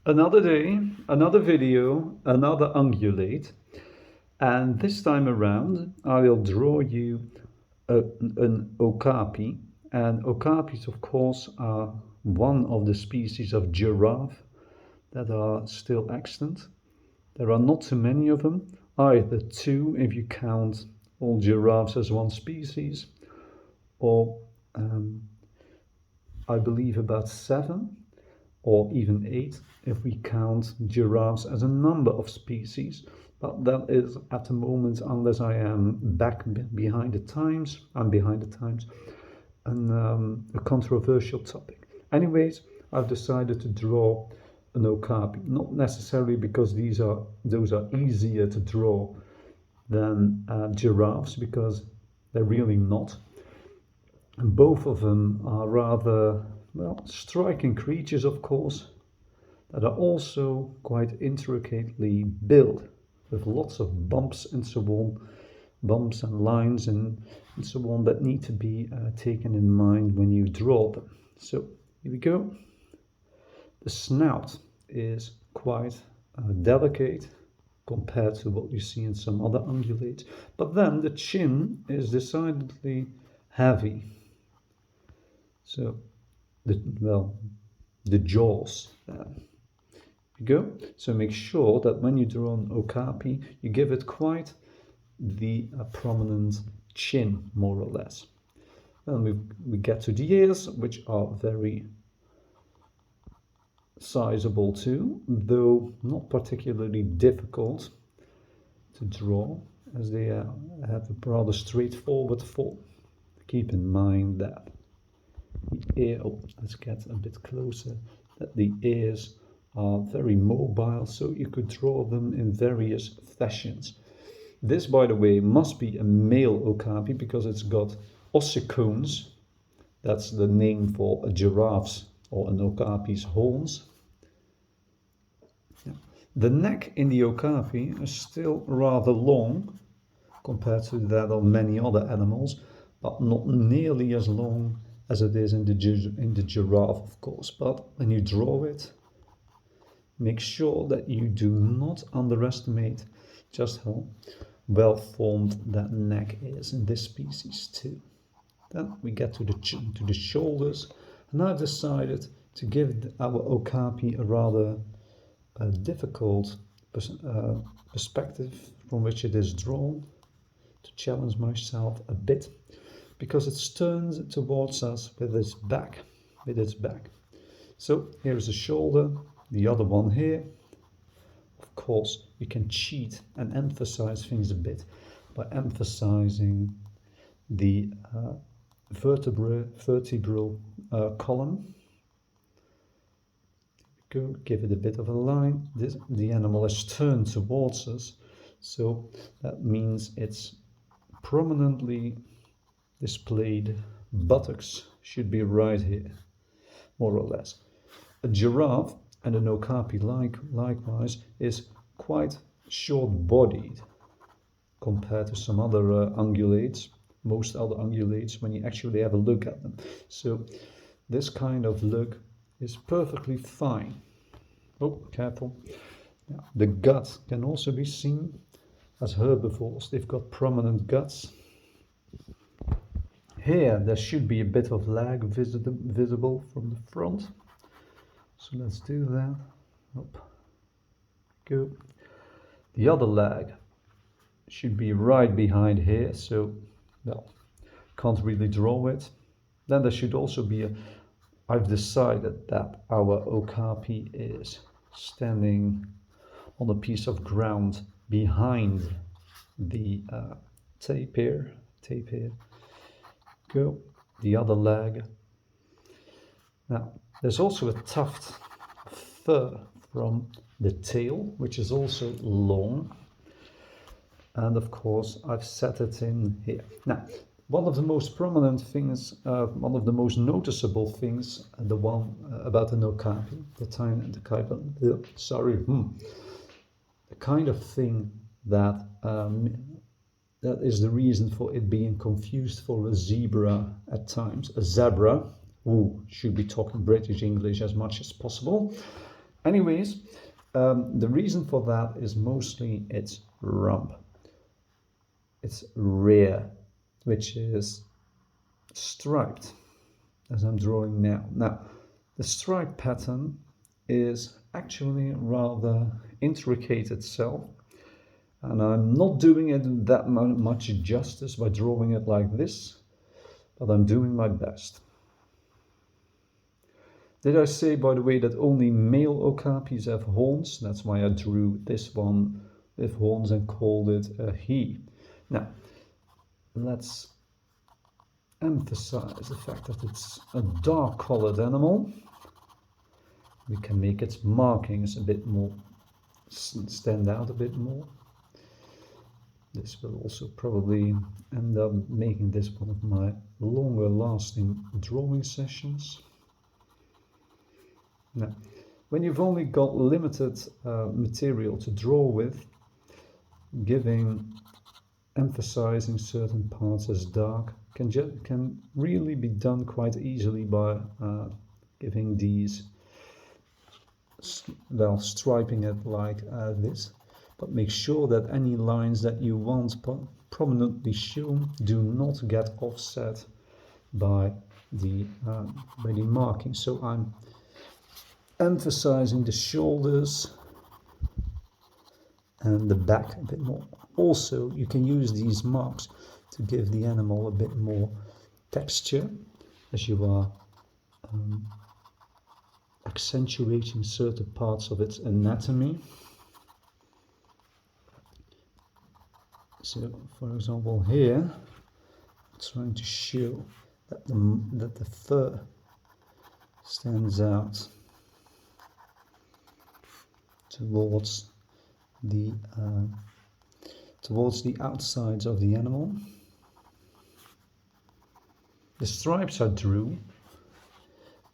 Another day, another video, another ungulate, and this time around I will draw you an Okapi, and Okapis of course are one of the species of giraffe that are still extant. There are not too many of them, either two if you count all giraffes as one species, or I believe about 7 or even 8 if we count giraffes as a number of species, but that is at the moment, unless I am behind the times, and a controversial topic. Anyways, I've decided to draw an Okapi, not necessarily because those are easier to draw than giraffes, because they're really not. And both of them are rather, well, striking creatures, of course, that are also quite intricately built, with lots of bumps and so on, bumps and lines and so on that need to be taken in mind when you draw them. So here we go. The snout is quite delicate compared to what you see in some other ungulates, but then the chin is decidedly heavy. So the jaws there. You go. So make sure that when you draw an Okapi, you give it quite the prominent chin, more or less. Then we get to the ears, which are very sizable too, though not particularly difficult to draw, as they have a rather straightforward form. Keep in mind that the ear, let's get a bit closer, that the ears are very mobile, so you could draw them in various fashions. This, by the way, must be a male Okapi because it's got ossicones. That's the name for a giraffe's or an Okapi's horns. Yeah. The neck in the Okapi is still rather long compared to that of many other animals, but not nearly as long as it is in the giraffe, of course. But when you draw it, make sure that you do not underestimate just how well formed that neck is in this species too. Then we get to the shoulders, and I've decided to give our Okapi a rather difficult perspective from which it is drawn, to challenge myself a bit, because it's turned towards us with its back. So here is a shoulder, the other one here. Of course, you can cheat and emphasize things a bit by emphasizing the vertebral column. Go, give it a bit of a line. The animal is turned towards us, so that means it's prominently displayed buttocks should be right here, more or less. A giraffe and an Okapi likewise is quite short-bodied compared to some other ungulates, most other ungulates, when you actually have a look at them. So this kind of look is perfectly fine. Oh, careful. Now, the gut can also be seen as herbivores. They've got prominent guts. Here there should be a bit of leg visible from the front. So let's do that. Up. Go. The other leg should be right behind here, so, well, can't really draw it. Then there should also be I've decided that our Okapi is standing on a piece of ground behind the tape here. Go. The other leg. Now, there's also a tuft of fur from the tail, which is also long. And of course, I've set it in here. Now, one of the most prominent things, one of the most noticeable things, the one about an Okapi, the kind of thing that that is the reason for it being confused for a zebra at times. A zebra, who should be talking British English as much as possible, Anyways, the reason for that is mostly its rump. Its rear, which is striped, as I'm drawing now. Now, the stripe pattern is actually rather intricate itself, and I'm not doing it that much justice by drawing it like this, but I'm doing my best. Did I say, by the way, that only male okapis have horns? That's why I drew this one with horns and called it a he. Now, let's emphasize the fact that it's a dark colored animal. We can make its markings a bit more, stand out a bit more. This will also probably end up making this one of my longer lasting drawing sessions. Now, when you've only got limited material to draw with, emphasizing certain parts as dark can really be done quite easily by giving these, well, striping it like this. But make sure that any lines that you want prominently shown do not get offset by the marking. So I'm emphasizing the shoulders and the back a bit more. Also, you can use these marks to give the animal a bit more texture as you are accentuating certain parts of its anatomy. So, for example, here, I'm trying to show that the fur stands out towards the outsides of the animal. The stripes I drew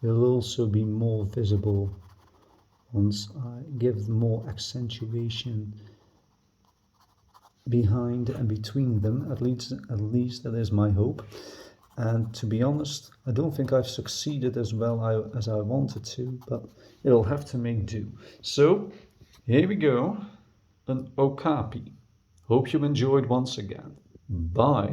will also be more visible once I give more accentuation behind and between them. At least that is my hope. And to be honest, I don't think I've succeeded as well as I wanted to, but it'll have to make do. So here we go, an okapi. Hope you enjoyed once again. Bye.